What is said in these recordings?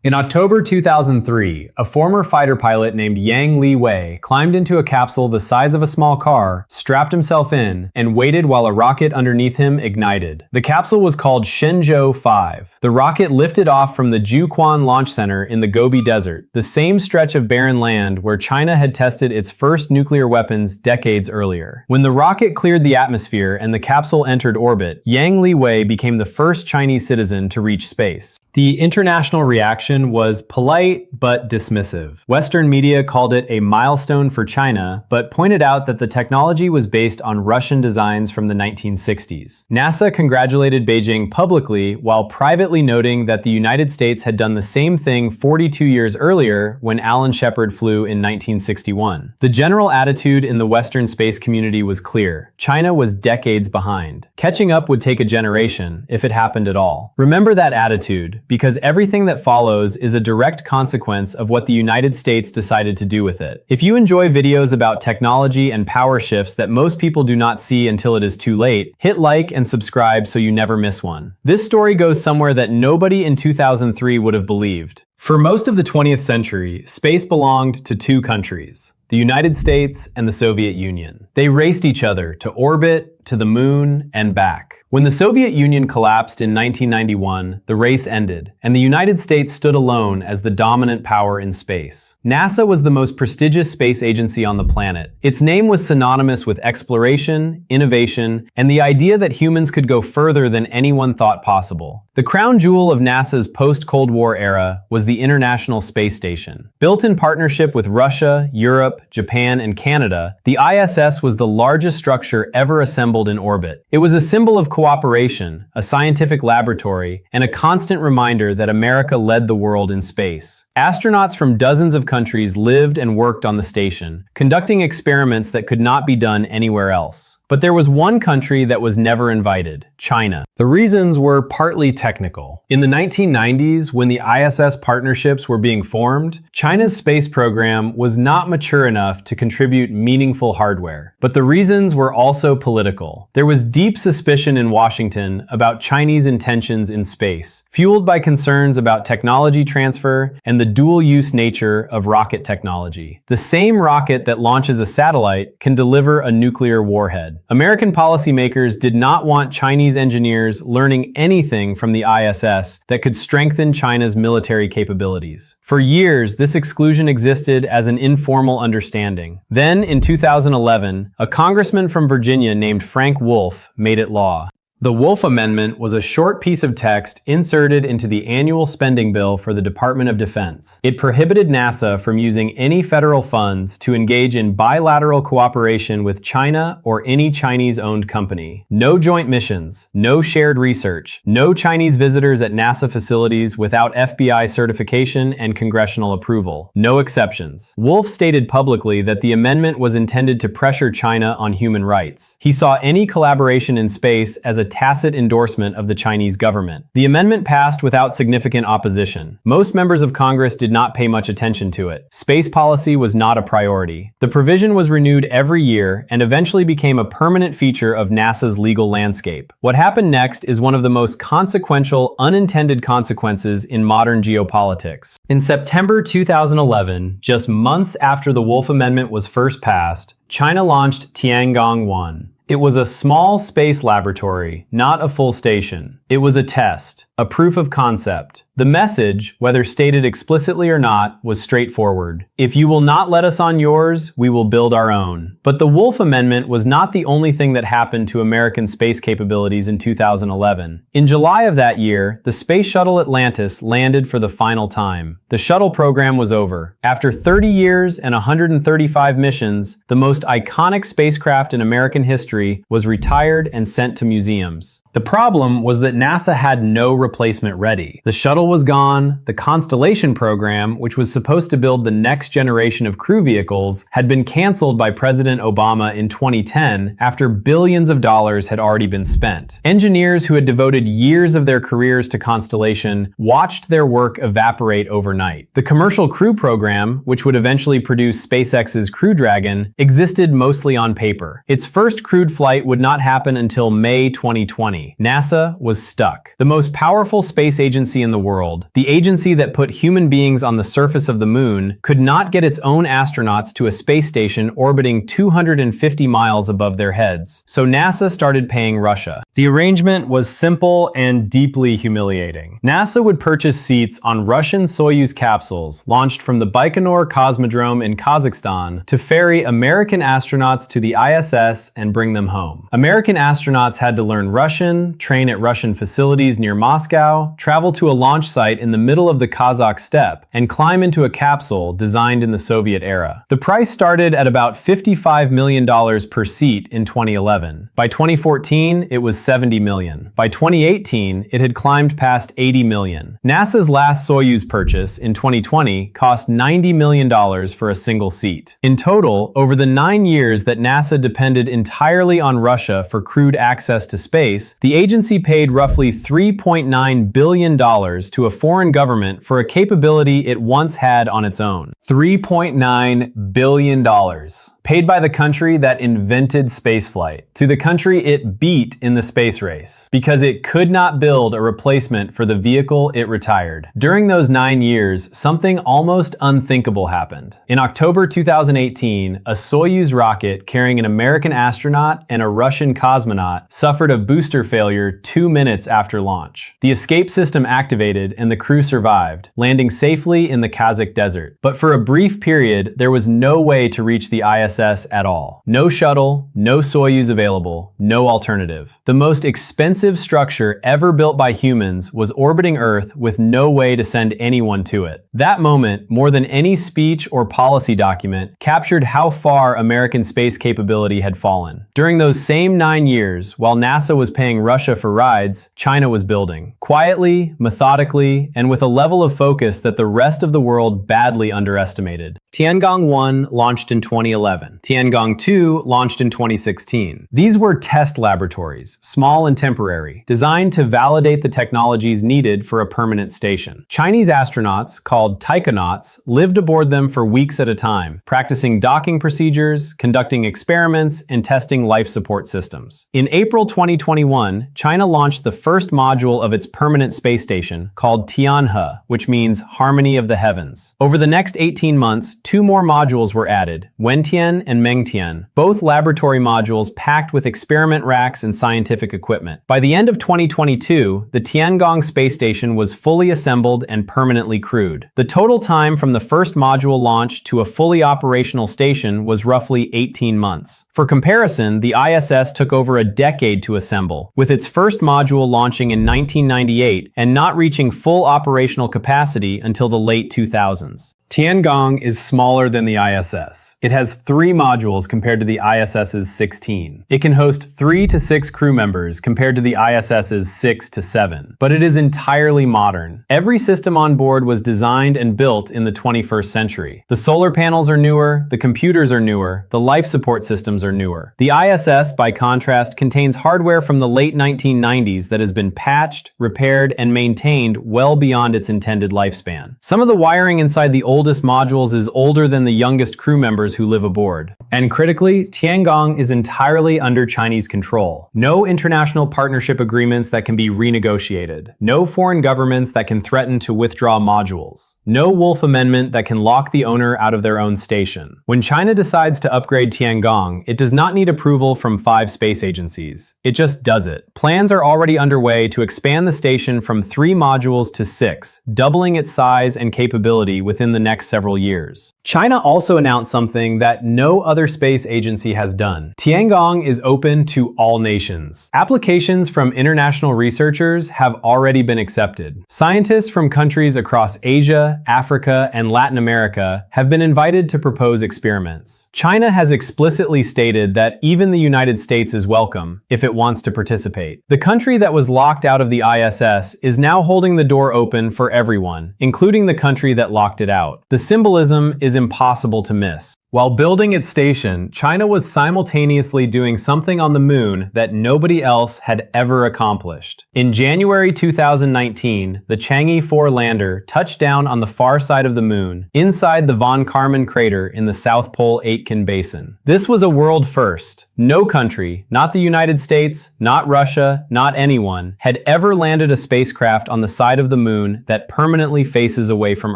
In October 2003, a former fighter pilot named Yang Li Wei climbed into a capsule the size of a small car, strapped himself in, and waited while a rocket underneath him ignited. The capsule was called Shenzhou 5. The rocket lifted off from the Jiuquan Launch Center in the Gobi Desert, the same stretch of barren land where China had tested its first nuclear weapons decades earlier. When the rocket cleared the atmosphere and the capsule entered orbit, Yang Li Wei became the first Chinese citizen to reach space. The international reaction was polite but dismissive. Western media called it a milestone for China, but pointed out that the technology was based on Russian designs from the 1960s. NASA congratulated Beijing publicly while privately noting that the United States had done the same thing 42 years earlier when Alan Shepard flew in 1961. The general attitude in the Western space community was clear. China was decades behind. Catching up would take a generation, if it happened at all. Remember that attitude, because everything that follows is a direct consequence of what the United States decided to do with it. If you enjoy videos about technology and power shifts that most people do not see until it is too late, hit like and subscribe so you never miss one. This story goes somewhere that nobody in 2003 would have believed. For most of the 20th century, space belonged to two countries, the United States and the Soviet Union. They raced each other to orbit, to the moon, and back. When the Soviet Union collapsed in 1991, the race ended, and the United States stood alone as the dominant power in space. NASA was the most prestigious space agency on the planet. Its name was synonymous with exploration, innovation, and the idea that humans could go further than anyone thought possible. The crown jewel of NASA's post-Cold War era was the International Space Station. Built in partnership with Russia, Europe, Japan, and Canada, the ISS was the largest structure ever assembled in orbit. It was a symbol of cooperation, a scientific laboratory, and a constant reminder that America led the world in space. Astronauts from dozens of countries lived and worked on the station, conducting experiments that could not be done anywhere else. But there was one country that was never invited: China. The reasons were partly technical. In the 1990s, when the ISS partnerships were being formed, China's space program was not mature enough to contribute meaningful hardware. But the reasons were also political. There was deep suspicion in Washington about Chinese intentions in space, fueled by concerns about technology transfer and the dual-use nature of rocket technology. The same rocket that launches a satellite can deliver a nuclear warhead. American policymakers did not want Chinese engineers learning anything from the ISS that could strengthen China's military capabilities. For years, this exclusion existed as an informal understanding. Then, in 2011, a congressman from Virginia named Frank Wolf made it law. The Wolf Amendment was a short piece of text inserted into the annual spending bill for the Department of Defense. It prohibited NASA from using any federal funds to engage in bilateral cooperation with China or any Chinese-owned company. No joint missions, no shared research, no Chinese visitors at NASA facilities without FBI certification and congressional approval. No exceptions. Wolf stated publicly that the amendment was intended to pressure China on human rights. He saw any collaboration in space as a tacit endorsement of the Chinese government. The amendment passed without significant opposition. Most members of Congress did not pay much attention to it. Space policy was not a priority. The provision was renewed every year and eventually became a permanent feature of NASA's legal landscape. What happened next is one of the most consequential unintended consequences in modern geopolitics. In September 2011, just months after the Wolf Amendment was first passed, China launched Tiangong 1. It was a small space laboratory, not a full station. It was a test, a proof of concept. The message, whether stated explicitly or not, was straightforward. If you will not let us on yours, we will build our own. But the Wolf Amendment was not the only thing that happened to American space capabilities in 2011. In July of that year, the Space Shuttle Atlantis landed for the final time. The shuttle program was over. After 30 years and 135 missions, the most iconic spacecraft in American history was retired and sent to museums. The problem was that NASA had no replacement ready. The shuttle was gone, the Constellation program, which was supposed to build the next generation of crew vehicles, had been canceled by President Obama in 2010 after billions of dollars had already been spent. Engineers who had devoted years of their careers to Constellation watched their work evaporate overnight. The Commercial Crew program, which would eventually produce SpaceX's Crew Dragon, existed mostly on paper. Its first crewed flight would not happen until May 2020. 2020, NASA was stuck. The most powerful space agency in the world, the agency that put human beings on the surface of the moon, could not get its own astronauts to a space station orbiting 250 miles above their heads. So NASA started paying Russia. The arrangement was simple and deeply humiliating. NASA would purchase seats on Russian Soyuz capsules launched from the Baikonur Cosmodrome in Kazakhstan to ferry American astronauts to the ISS and bring them home. American astronauts had to learn Russian, train at Russian facilities near Moscow, travel to a launch site in the middle of the Kazakh steppe, and climb into a capsule designed in the Soviet era. The price started at about $55 million per seat in 2011. By 2014, it was $70 million. By 2018, it had climbed past $80 million. NASA's last Soyuz purchase in 2020 cost $90 million for a single seat. In total, over the 9 years that NASA depended entirely on Russia for crewed access to space, the agency paid roughly $3.9 billion to a foreign government for a capability it once had on its own. $3.9 billion. Paid by the country that invented spaceflight, to the country it beat in the space race, because it could not build a replacement for the vehicle it retired. During those 9 years, something almost unthinkable happened. In October 2018, a Soyuz rocket carrying an American astronaut and a Russian cosmonaut suffered a booster failure 2 minutes after launch. The escape system activated and the crew survived, landing safely in the Kazakh desert. But for a brief period, there was no way to reach the ISS at all. No shuttle, no Soyuz available, no alternative. The most expensive structure ever built by humans was orbiting Earth with no way to send anyone to it. That moment, more than any speech or policy document, captured how far American space capability had fallen. During those same 9 years, while NASA was paying Russia for rides, China was building. Quietly, methodically, and with a level of focus that the rest of the world badly underestimated. Tiangong 1 launched in 2011. Tiangong 2 launched in 2016. These were test laboratories, small and temporary, designed to validate the technologies needed for a permanent station. Chinese astronauts, called taikonauts, lived aboard them for weeks at a time, practicing docking procedures, conducting experiments, and testing life support systems. In April 2021, China launched the first module of its permanent space station, called Tianhe, which means Harmony of the Heavens. Over the next 18 months, 2 more modules were added, Wentian and Mengtian, both laboratory modules packed with experiment racks and scientific equipment. By the end of 2022, the Tiangong space station was fully assembled and permanently crewed. The total time from the first module launch to a fully operational station was roughly 18 months. For comparison, the ISS took over a decade to assemble, with its first module launching in 1998 and not reaching full operational capacity until the late 2000s. Tiangong is smaller than the ISS. It has 3 modules compared to the ISS's 16. It can host 3 to 6 crew members compared to the ISS's 6 to 7. But it is entirely modern. Every system on board was designed and built in the 21st century. The solar panels are newer, the computers are newer, the life support systems are newer. The ISS, by contrast, contains hardware from the late 1990s that has been patched, repaired, and maintained well beyond its intended lifespan. Some of the wiring inside the oldest modules is older than the youngest crew members who live aboard. And critically, Tiangong is entirely under Chinese control. No international partnership agreements that can be renegotiated. No foreign governments that can threaten to withdraw modules. No Wolf Amendment that can lock the owner out of their own station. When China decides to upgrade Tiangong, it does not need approval from 5 space agencies. It just does it. Plans are already underway to expand the station from 3 modules to 6, doubling its size and capability within the next several years. China also announced something that no other space agency has done. Tiangong is open to all nations. Applications from international researchers have already been accepted. Scientists from countries across Asia, Africa, and Latin America have been invited to propose experiments. China has explicitly stated that even the United States is welcome if it wants to participate. The country that was locked out of the ISS is now holding the door open for everyone, including the country that locked it out. The symbolism is impossible to miss. While building its station, China was simultaneously doing something on the moon that nobody else had ever accomplished. In January 2019, the Chang'e 4 lander touched down on the far side of the moon, inside the von Karman crater in the South Pole Aitken Basin. This was a world first. No country, not the United States, not Russia, not anyone, had ever landed a spacecraft on the side of the moon that permanently faces away from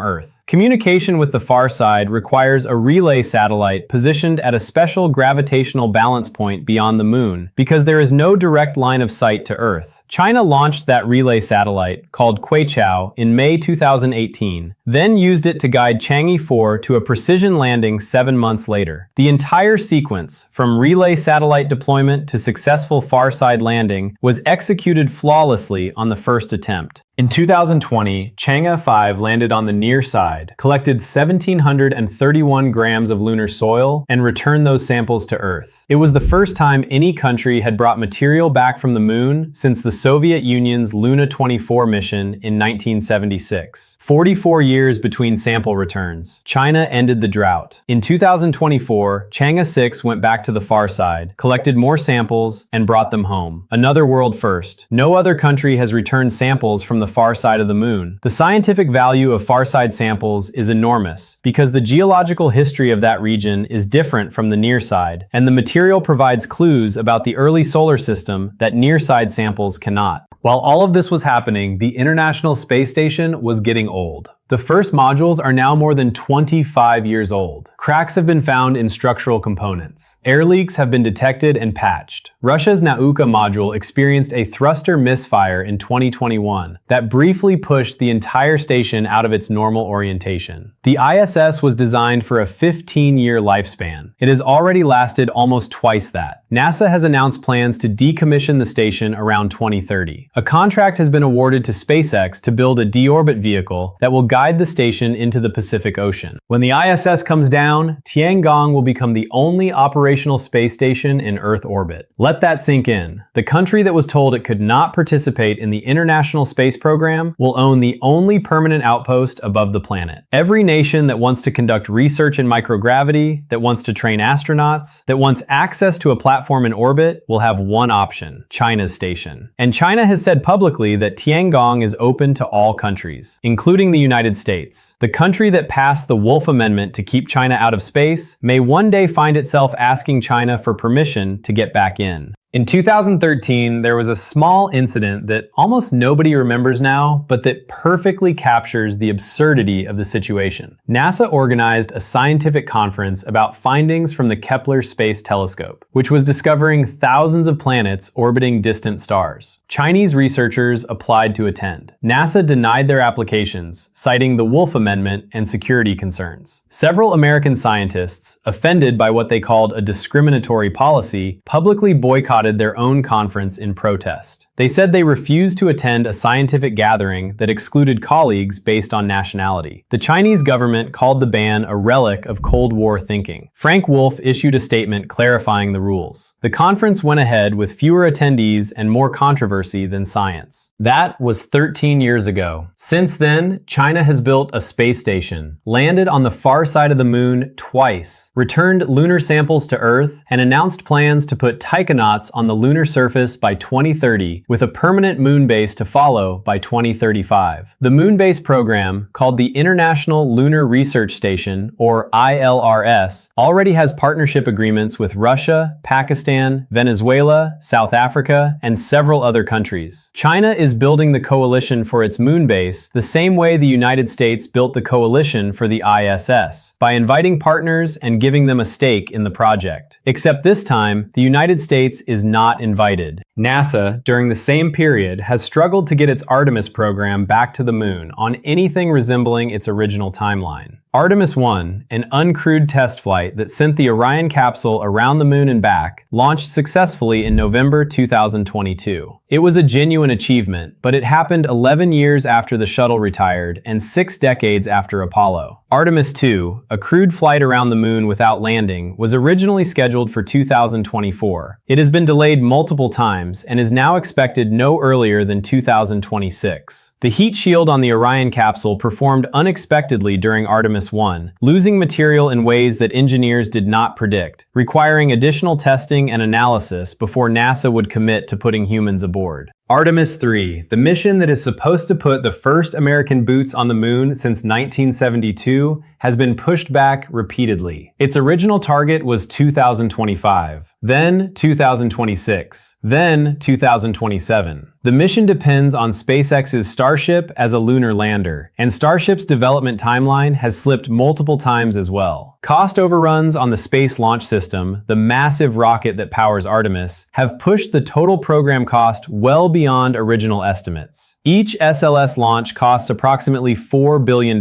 Earth. Communication with the far side requires a relay satellite positioned at a special gravitational balance point beyond the moon, because there is no direct line of sight to Earth. China launched that relay satellite, called Queiqiao, in May 2018, then used it to guide Chang'e 4 to a precision landing 7 months later. The entire sequence, from relay satellite deployment to successful far-side landing, was executed flawlessly on the first attempt. In 2020, Chang'e 5 landed on the near side, collected 1,731 grams of lunar soil, and returned those samples to Earth. It was the first time any country had brought material back from the moon since the Soviet Union's Luna 24 mission in 1976. 44 years between sample returns. China ended the drought. In 2024, Chang'e 6 went back to the far side, collected more samples, and brought them home. Another world first. No other country has returned samples from the far side of the moon. The scientific value of far side samples is enormous because the geological history of that region is different from the near side, and the material provides clues about the early solar system that near side samples cannot. While all of this was happening, the International Space Station was getting old. The first modules are now more than 25 years old. Cracks have been found in structural components. Air leaks have been detected and patched. Russia's Nauka module experienced a thruster misfire in 2021 that briefly pushed the entire station out of its normal orientation. The ISS was designed for a 15-year lifespan. It has already lasted almost twice that. NASA has announced plans to decommission the station around 2030. A contract has been awarded to SpaceX to build a deorbit vehicle that will guide the station into the Pacific Ocean. When the ISS comes down, Tiangong will become the only operational space station in Earth orbit. Let that sink in. The country that was told it could not participate in the International Space Program will own the only permanent outpost above the planet. Every nation that wants to conduct research in microgravity, that wants to train astronauts, that wants access to a platform in orbit will have one option: China's station. And China has said publicly that Tiangong is open to all countries, including the United States. The country that passed the Wolf Amendment to keep China out of space may one day find itself asking China for permission to get back in. In 2013, there was a small incident that almost nobody remembers now, but that perfectly captures the absurdity of the situation. NASA organized a scientific conference about findings from the Kepler Space Telescope, which was discovering thousands of planets orbiting distant stars. Chinese researchers applied to attend. NASA denied their applications, citing the Wolf Amendment and security concerns. Several American scientists, offended by what they called a discriminatory policy, publicly boycotted their own conference in protest. They said they refused to attend a scientific gathering that excluded colleagues based on nationality. The Chinese government called the ban a relic of Cold War thinking. Frank Wolf issued a statement clarifying the rules. The conference went ahead with fewer attendees and more controversy than science. That was 13 years ago. Since then, China has built a space station, landed on the far side of the moon twice, returned lunar samples to Earth, and announced plans to put taikonauts on the lunar surface by 2030, with a permanent moon base to follow by 2035. The moon base program, called the International Lunar Research Station, or ILRS, already has partnership agreements with Russia, Pakistan, Venezuela, South Africa, and several other countries. China is building the coalition for its moon base the same way the United States built the coalition for the ISS, by inviting partners and giving them a stake in the project. Except this time, the United States is not invited. NASA, during the same period, has struggled to get its Artemis program back to the moon on anything resembling its original timeline. Artemis 1, an uncrewed test flight that sent the Orion capsule around the moon and back, launched successfully in November 2022. It was a genuine achievement, but it happened 11 years after the shuttle retired and 6 decades after Apollo. Artemis 2, a crewed flight around the moon without landing, was originally scheduled for 2024. It has been delayed multiple times times and is now expected no earlier than 2026. The heat shield on the Orion capsule performed unexpectedly during Artemis 1, losing material in ways that engineers did not predict, requiring additional testing and analysis before NASA would commit to putting humans aboard. Artemis 3, the mission that is supposed to put the first American boots on the moon since 1972, has been pushed back repeatedly. Its original target was 2025, then 2026, then 2027. The mission depends on SpaceX's Starship as a lunar lander, and Starship's development timeline has slipped multiple times as well. Cost overruns on the Space Launch System, the massive rocket that powers Artemis, have pushed the total program cost well beyond original estimates. Each SLS launch costs approximately $4 billion.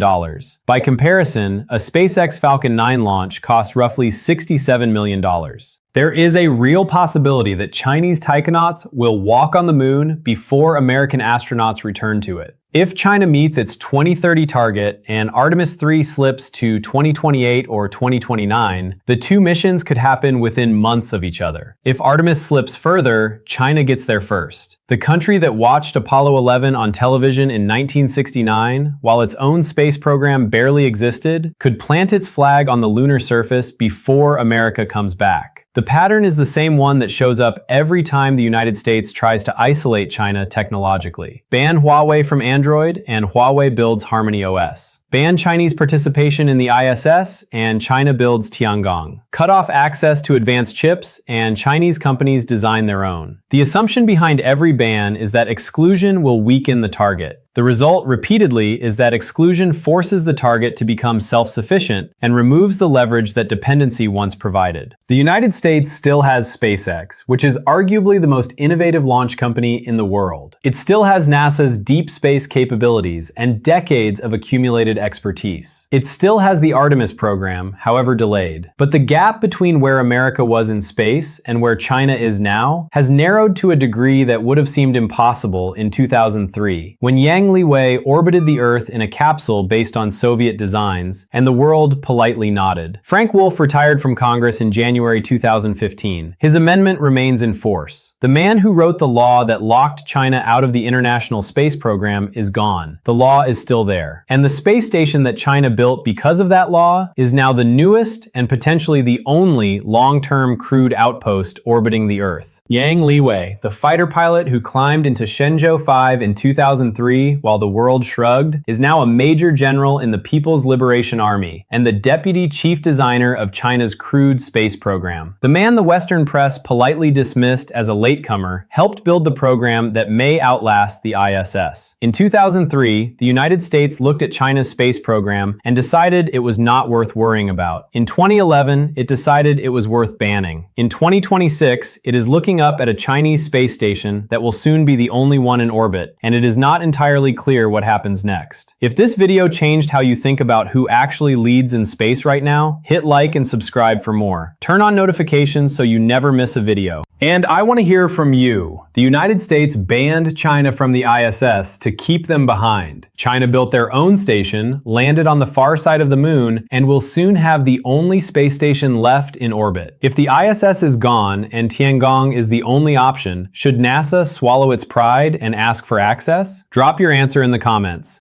By comparison, a SpaceX Falcon 9 launch costs roughly $67 million. There is a real possibility that Chinese taikonauts will walk on the moon before American astronauts return to it. If China meets its 2030 target and Artemis 3 slips to 2028 or 2029, the two missions could happen within months of each other. If Artemis slips further, China gets there first. The country that watched Apollo 11 on television in 1969, while its own space program barely existed, could plant its flag on the lunar surface before America comes back. The pattern is the same one that shows up every time the United States tries to isolate China technologically. Ban Huawei from Android, and Huawei builds Harmony OS. Ban Chinese participation in the ISS, and China builds Tiangong. Cut off access to advanced chips, and Chinese companies design their own. The assumption behind every ban is that exclusion will weaken the target. The result repeatedly is that exclusion forces the target to become self-sufficient and removes the leverage that dependency once provided. The United States still has SpaceX, which is arguably the most innovative launch company in the world. It still has NASA's deep space capabilities and decades of accumulated expertise. It still has the Artemis program, however delayed. But the gap between where America was in space and where China is now has narrowed to a degree that would have seemed impossible in 2003, when Yang Liwei orbited the Earth in a capsule based on Soviet designs, and the world politely nodded. Frank Wolf retired from Congress in January 2015. His amendment remains in force. The man who wrote the law that locked China out of the International Space Program is gone. The law is still there. And the space station that China built because of that law is now the newest and potentially the only long-term crewed outpost orbiting the Earth. Yang Liwei, the fighter pilot who climbed into Shenzhou 5 in 2003 while the world shrugged, is now a major general in the People's Liberation Army and the deputy chief designer of China's crewed space program. The man the Western press politely dismissed as a latecomer helped build the program that may outlast the ISS. In 2003, the United States looked at China's space program and decided it was not worth worrying about. In 2011, it decided it was worth banning. In 2026, it is looking up at a Chinese space station that will soon be the only one in orbit, and it is not entirely clear what happens next. If this video changed how you think about who actually leads in space right now, hit like and subscribe for more. Turn on notifications so you never miss a video. And I want to hear from you. The United States banned China from the ISS to keep them behind. China built their own station, landed on the far side of the moon, and will soon have the only space station left in orbit. If the ISS is gone and Tiangong is the only option, should NASA swallow its pride and ask for access? Drop your answer in the comments.